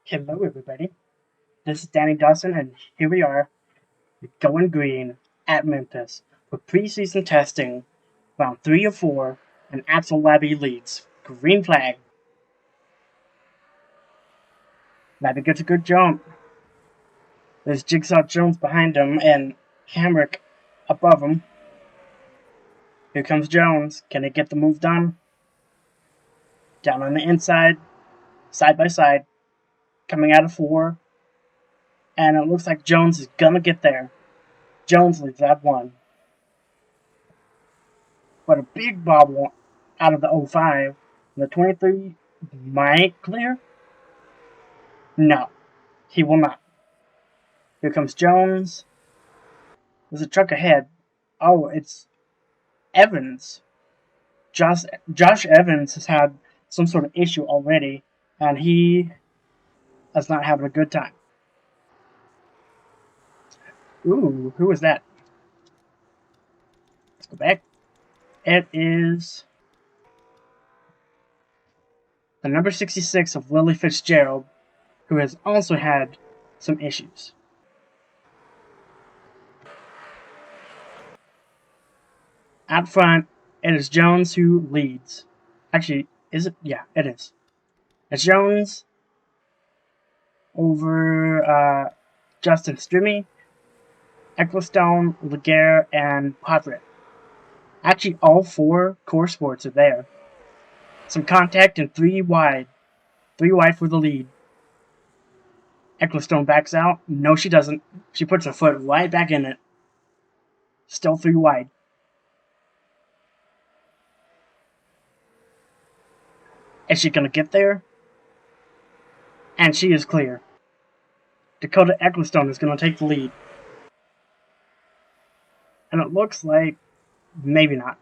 Hello, everybody. This is Danny Dawson, and here we are, going green at Memphis for preseason testing. Round 3 of 4, and Axel Labby leads. Green flag. Labby gets a good jump. There's Jigsaw Jones behind him, and Hamrick above him. Here comes Jones. Can he get the move done? Down on the inside, side by side, coming out of 4. And it looks like Jones is gonna get there. Jones leads that 1. But a big bobble out of the 05. The 23 might clear? No, he will not. Here comes Jones. There's a truck ahead. Oh, it's Evans. Josh Evans has had some sort of issue already, and he is not having a good time. Ooh, who is that? Let's go back. It is the number 66 of Lily Fitzgerald, who has also had some issues. Out front, it is Jones who leads. Actually, is it? Yeah, it is. It's Jones over Justin Strimmy, Ecclestone, Laguerre, and Podrick. Actually, all 4 core sports are there. Some contact and 3 wide. 3 wide for the lead. Ecclestone backs out. No, she doesn't. She puts her foot right back in it. Still 3 wide. Is she gonna get there? And she is clear. Dakota Ecclestone is gonna take the lead. And it looks like maybe not.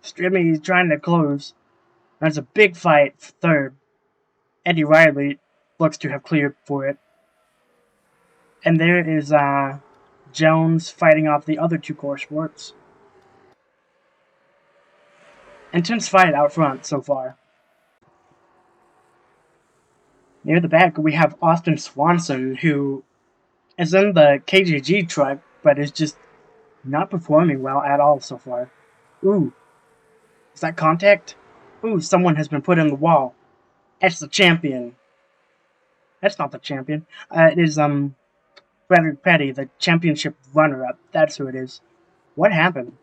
Strimmy is trying to close. There's a big fight for 3rd. Eddie Riley looks to have cleared for it. And there is Jones fighting off the other 2 core sports. Intense fight out front so far. Near the back, we have Austin Swanson, who is in the KJG truck, but is just not performing well at all so far. Ooh. Is that contact? Ooh, someone has been put in the wall. That's the champion. That's not the champion. It is, Frederick Petty, the championship runner-up. That's who it is. What happened?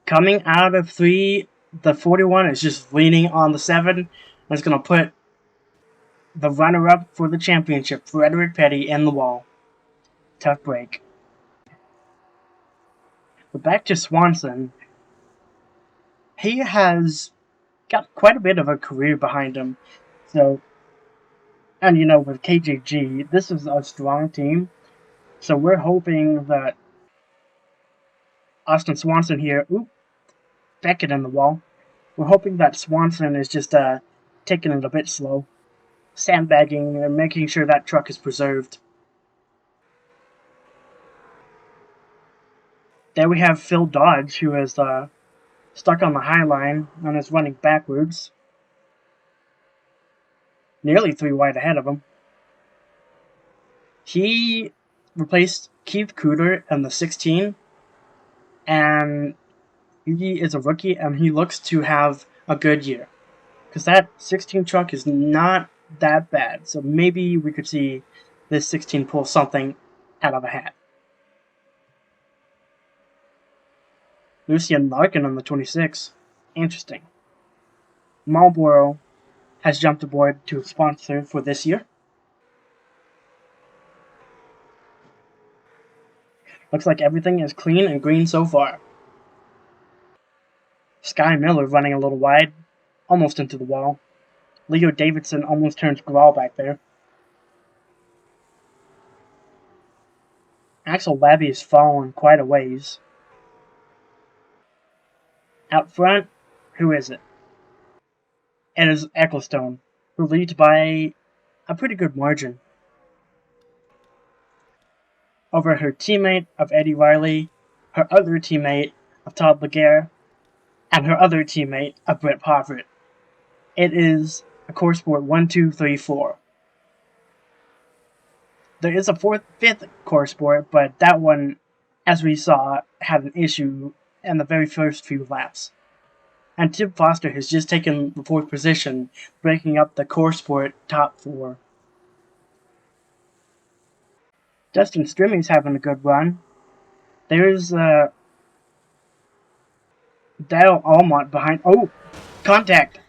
Coming out of 3, the 41 is just leaning on the 7. And it's going to put the runner-up for the championship, Frederick Petty, in the wall. Tough break. But back to Swanson. He has got quite a bit of a career behind him. So, and with KJG, this is a strong team. So we're hoping that Austin Swanson here, back it in the wall. We're hoping that Swanson is just taking it a bit slow, sandbagging and making sure that truck is preserved. There we have Phil Dodge, who is stuck on the high line and is running backwards. Nearly 3 wide ahead of him. He replaced Keith Cooter in the 16, and he is a rookie, and he looks to have a good year. Because that 16 truck is not that bad, so maybe we could see this 16 pull something out of a hat. Lucian Larkin on the 26. Interesting. Marlboro has jumped aboard to sponsor for this year. Looks like everything is clean and green so far. Sky Miller running a little wide, almost into the wall. Leo Davidson almost turns Grawl back there. Axel Labby has fallen quite a ways. Out front, who is it? It is Ecclestone, who leads by a pretty good margin. Over her teammate of Eddie Riley, her other teammate of Todd Laguerre, and her other teammate of Brett Poverett. It is a course sport 1, 2, 3, 4. There is a fifth course sport, but that one, as we saw, had an issue in the very first few laps. And Tim Foster has just taken the 4th position, breaking up the course sport top 4. Dustin Strimming's having a good run. There's Dale Almont behind. Oh, contact!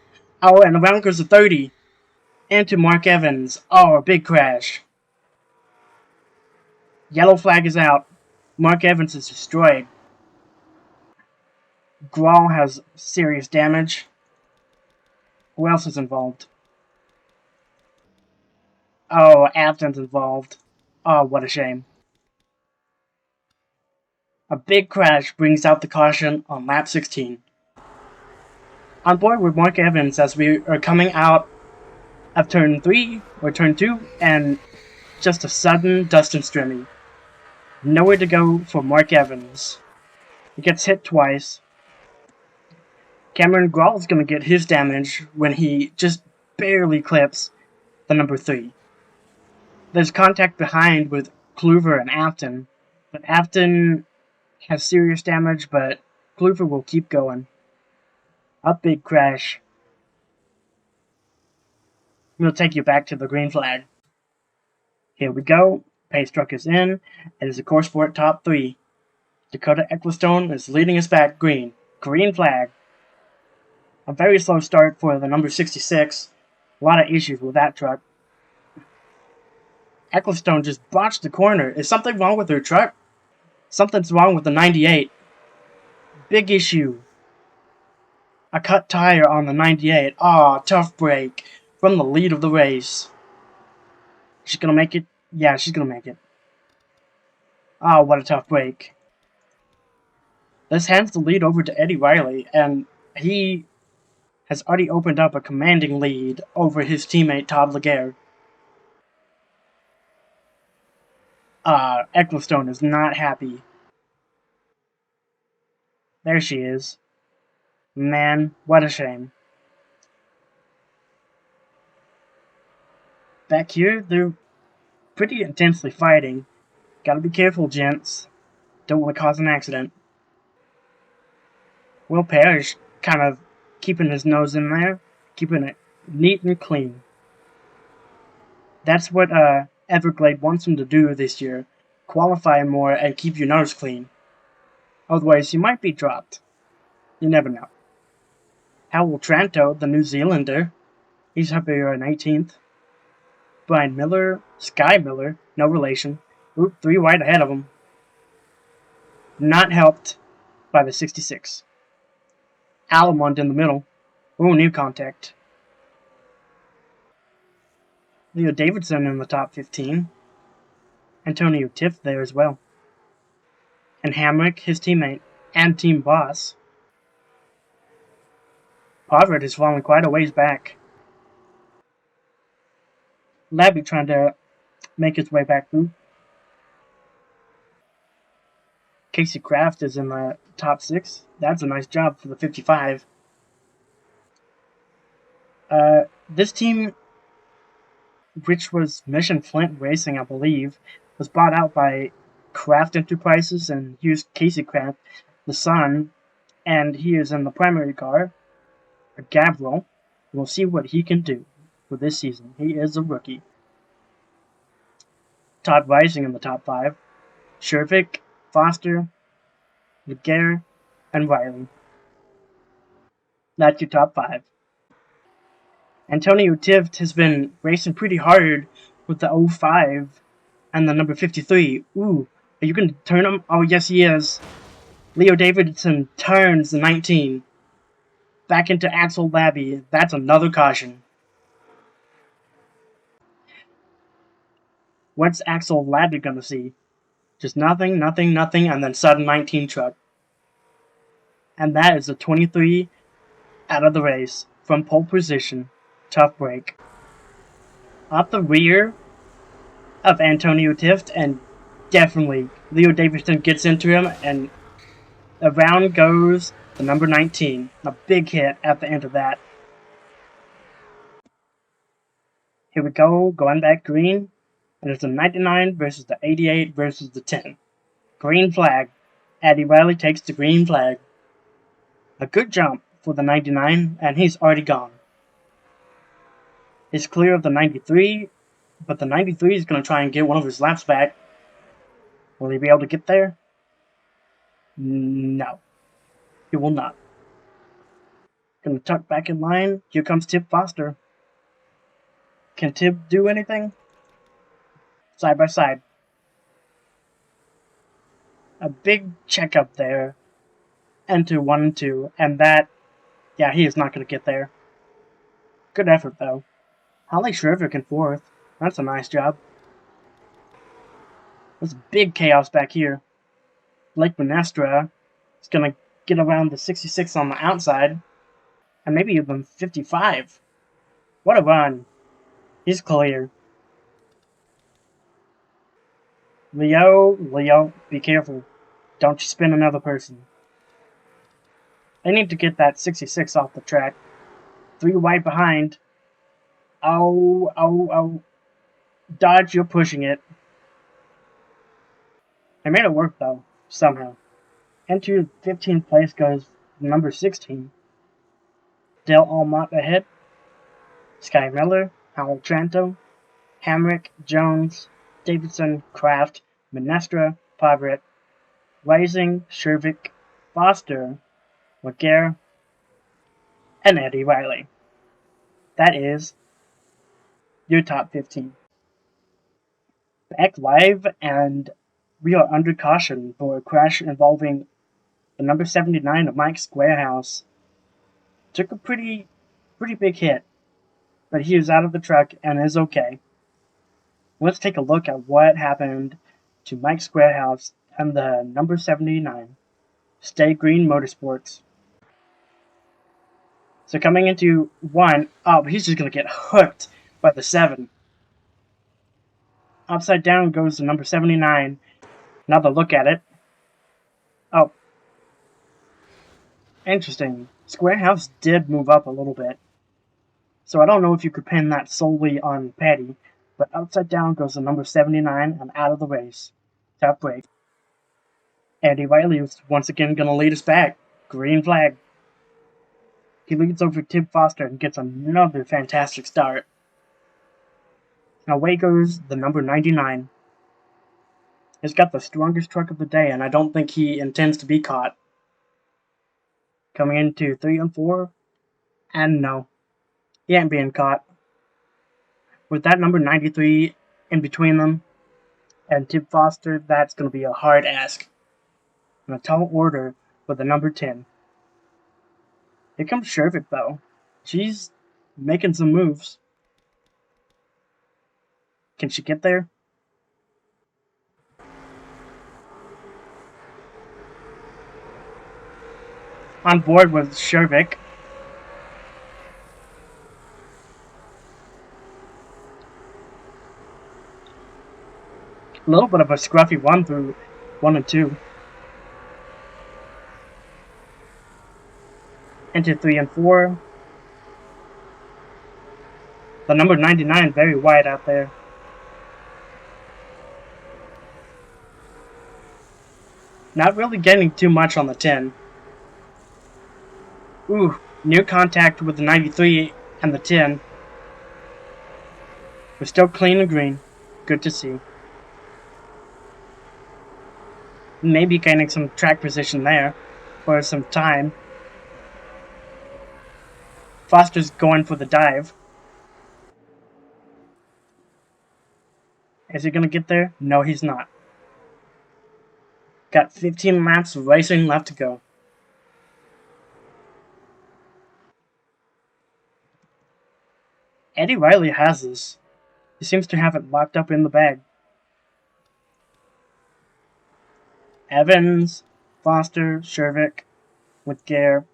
Oh, and around goes the 30. Into Mark Evans. Oh, a big crash. Yellow flag is out. Mark Evans is destroyed. Grawl has serious damage. Who else is involved? Oh, Afton's involved. Oh, what a shame. A big crash brings out the caution on lap 16. On board with Mark Evans as we are coming out of turn 3 or turn 2, and just a sudden Dustin Strimming. Nowhere to go for Mark Evans. He gets hit twice. Cameron Grawl is going to get his damage when he just barely clips the number 3. There's contact behind with Kluver and Afton, but Afton has serious damage, but Kluver will keep going. A big crash. We'll take you back to the green flag. Here we go. Pace truck is in. It is a course sport top 3. Dakota Ecclestone is leading us back green. Green flag. A very slow start for the number 66. A lot of issues with that truck. Ecclestone just botched the corner. Is something wrong with her truck? Something's wrong with the 98. Big issue. A cut tire on the 98. Aw, tough break from the lead of the race. She's gonna make it? Yeah, she's gonna make it. Oh, what a tough break. This hands the lead over to Eddie Riley, and he has already opened up a commanding lead over his teammate Todd Laguerre. Ecclestone is not happy. There she is. Man, what a shame. Back here, they're pretty intensely fighting. Gotta be careful, gents. Don't want to cause an accident. Will Parrish kind of keeping his nose in there, keeping it neat and clean. That's what Everglade wants him to do this year. Qualify more and keep your nose clean. Otherwise, you might be dropped. You never know. Howell Tranto, the New Zealander, he's up here in 18th. Brian Miller, Sky Miller, no relation. Oop, 3 wide ahead of him. Not helped by the 66. Alamond in the middle. Ooh, new contact. Leo Davidson in the top 15. Antonio Tiff there as well. And Hamrick, his teammate, and team boss. Poverett has fallen quite a ways back. Labby trying to make his way back through. Casey Kraft is in the top 6. That's a nice job for the 55. This team, which was Mission Flint Racing, I believe, was bought out by Kraft Enterprises, and here's Casey Kraft, the son, and he is in the primary car, a Gavril. We'll see what he can do for this season. He is a rookie. Todd Rising in the top 5. Shervick, Foster, Laguerre, and Riley. That's your top 5. Antonio Tift has been racing pretty hard with the 05 and the number 53. Ooh, are you going to turn him? Oh, yes, he is. Leo Davidson turns the 19. Back into Axel Labby. That's another caution. What's Axel Labby going to see? Just nothing, nothing, nothing, and then sudden 19 truck. And that is a 23 out of the race from pole position. Tough break. Up the rear of Antonio Tift, and definitely Leo Davidson gets into him, and around goes the number 19. A big hit at the end of that. Here we go, going back green. And it's the 99 versus the 88 versus the 10. Green flag. Eddie Riley takes the green flag. A good jump for the 99, and he's already gone. He's clear of the 93, but the 93 is going to try and get one of his laps back. Will he be able to get there? No. He will not. Gonna tuck back in line. Here comes Tib Foster. Can Tib do anything? Side by side. A big checkup there. Into 1 and 2. And that, yeah, he is not going to get there. Good effort, though. Holly Shriver in 4th. That's a nice job. There's big chaos back here. Blake Minestra is going to get around the 66 on the outside. And maybe even 55. What a run. He's clear. Leo, be careful. Don't you spin another person. They need to get that 66 off the track. 3 wide behind. Oh. Dodge, you're pushing it. I made it work, though, somehow. Into 15th place goes number 16. Dale Almont ahead. Sky Miller, Howell Tranto, Hamrick, Jones, Davidson, Kraft, Minestra, Pavret, Rising, Shervick, Foster, Laguerre, and Eddie Riley. That is your top 15. Back live, and we are under caution for a crash involving the number 79 of Mike Squarehouse. Took a pretty big hit, but he is out of the truck and is okay. Let's take a look at what happened to Mike Squarehouse and the number 79, Stay Green Motorsports. So coming into 1, he's just going to get hooked by the 7. Upside down goes the number 79. Another look at it. Oh. Interesting. Squarehouse did move up a little bit. So I don't know if you could pin that solely on Petty, but upside down goes the number 79 and out of the race. Tough break. Andy Riley is once again going to lead us back. Green flag. He leads over Tib Foster and gets another fantastic start. And away goes the number 99. He's got the strongest truck of the day, and I don't think he intends to be caught. Coming into 3 and 4, and no, he ain't being caught. With that number 93 in between them and Tib Foster, that's going to be a hard ask. And a tall order with the number 10. Here comes Shervick, though. She's making some moves. Can she get there? On board with Shervick. A little bit of a scruffy run through 1 and 2. Into 3 and 4. The number 99 very wide out there. Not really getting too much on the 10. Ooh, near contact with the 93 and the 10. We're still clean and green. Good to see. Maybe gaining some track position there for some time. Foster's going for the dive. Is he going to get there? No, he's not. Got 15 laps of racing left to go. Eddie Riley has this. He seems to have it locked up in the bag. Evans, Foster, Shervick, with Gare,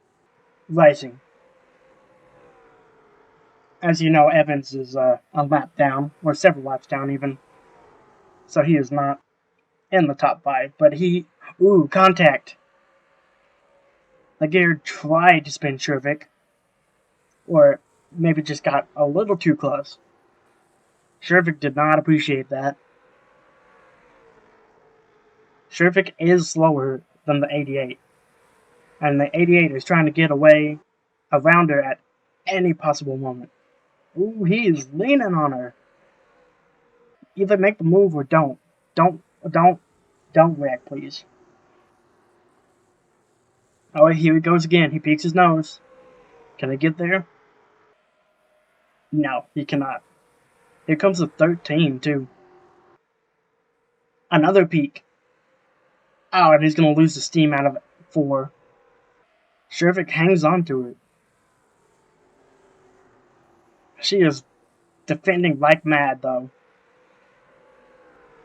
Rising. As you know, Evans is a lap down, or several laps down even. So he is not in the top 5, but he... Ooh, contact! Laguerre tried to spin Shervick, or maybe just got a little too close. Shervik did not appreciate that. Shervik is slower than the 88, and the 88 is trying to get away around her at any possible moment. Ooh, he is leaning on her. Either make the move or don't. Don't, don't, don't wreck, please. Oh, here he goes again. He peeks his nose. Can I get there? No, he cannot. Here comes the 13, too. Another peek. Oh, and he's going to lose the steam out of 4. Shervik hangs on to it. She is defending like mad, though.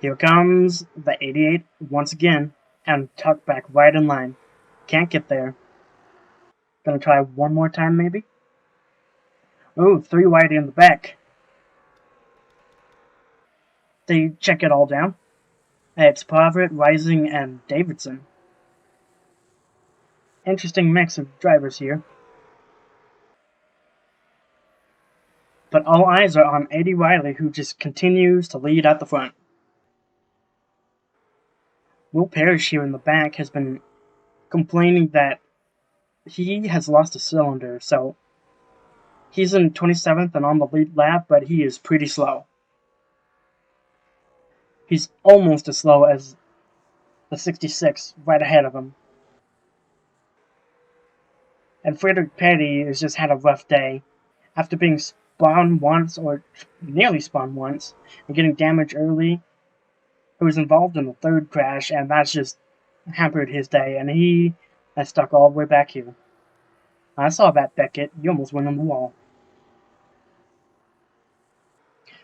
Here comes the 88 once again, and tucked back right in line. Can't get there. Gonna try one more time, maybe? Ooh, 3 wide in the back. They check it all down. It's Pavarot, Rising, and Davidson. Interesting mix of drivers here. But all eyes are on Eddie Riley, who just continues to lead at the front. Will Parrish here in the back has been complaining that he has lost a cylinder, so he's in 27th and on the lead lap, but he is pretty slow. He's almost as slow as the 66 right ahead of him. And Frederick Petty has just had a rough day. After being spawned once, or nearly spawned once, and getting damaged early, he was involved in the 3rd crash, and that's just hampered his day, and he is stuck all the way back here. I saw that, Beckett. You almost went on the wall.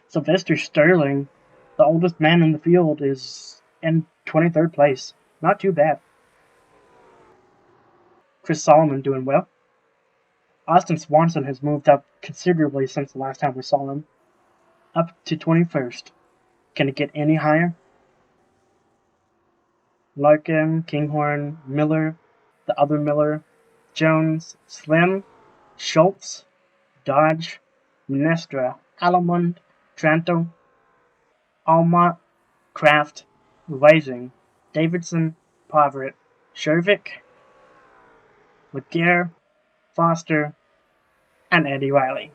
Sylvester Sterling, the oldest man in the field, is in 23rd place. Not too bad. Chris Solomon doing well. Austin Swanson has moved up considerably since the last time we saw him. Up to 21st. Can it get any higher? Larkin, Kinghorn, Miller, the other Miller, Jones, Slim, Schultz, Dodge, Minestra, Alamund, Tranto, Almont, Kraft, Rising, Davidson, Pavarot, Shervik, Laguerre, Foster, and Eddie Riley.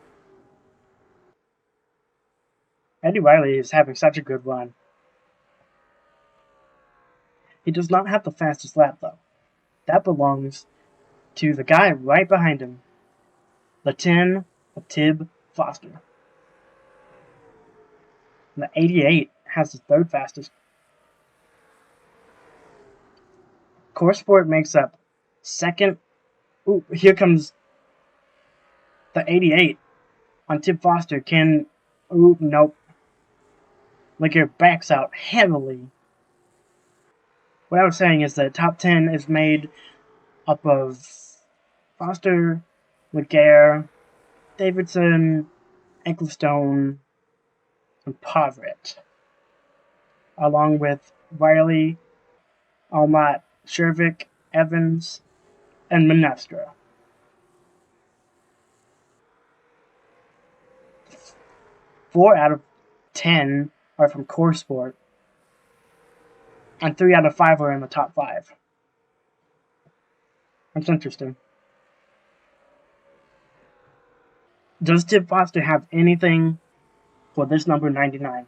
Eddie Riley is having such a good run. He does not have the fastest lap, though. That belongs to the guy right behind him, the 10 of Tib Foster. And the 88 has the 3rd fastest. Core Sport makes up 2nd. Ooh, here comes the 88 on Tib Foster. Can... Ooh, nope. Laguerre backs out heavily. What I was saying is the top 10 is made up of Foster, Laguerre, Davidson, Ecclestone, and Pavarot, along with Riley, Almont, Shervik, Evans, and Minestra. 4 out of 10 are from Core Sport, and 3 out of 5 are in the top 5. That's interesting. Does Tib Foster have anything for this number 99?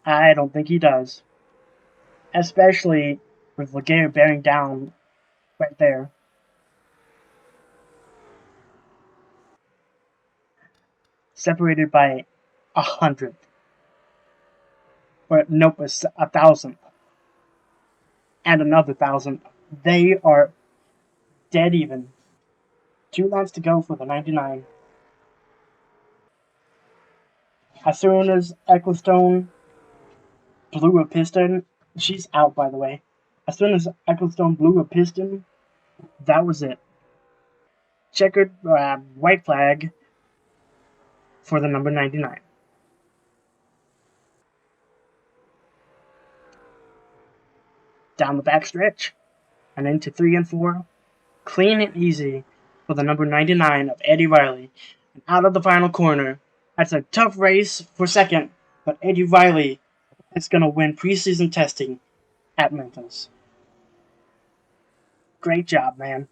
I don't think he does. Especially with Laguerre bearing down right there. Separated by 100th. Or nope, 1,000th. And another 1,000th. They are dead even. 2 laps to go for the 99. As soon as Ecclestone blew a piston, she's out, by the way. As soon as Ecclestone blew a piston, that was it. Checkered white flag for the number 99. Down the backstretch and into 3 and 4. Clean and easy for the number 99 of Eddie Riley. And out of the final corner, That's a tough race for second, but Eddie Riley is going to win preseason testing at Memphis. Great job, man.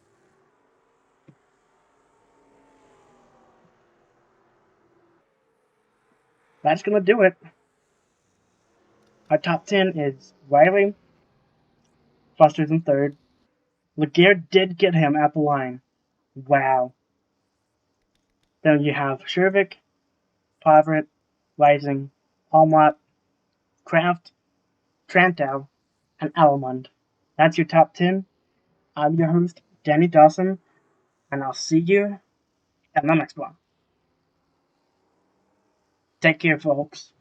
That's going to do it. Our top 10 is Riley, Foster's in third. Laguerre did get him at the line. Wow. Then you have Shervick, Pavret, Rising, Almott, Kraft, Trantow, and Alamund. That's your top 10. I'm your host, Danny Dawson, and I'll see you in the next one. Take care, folks.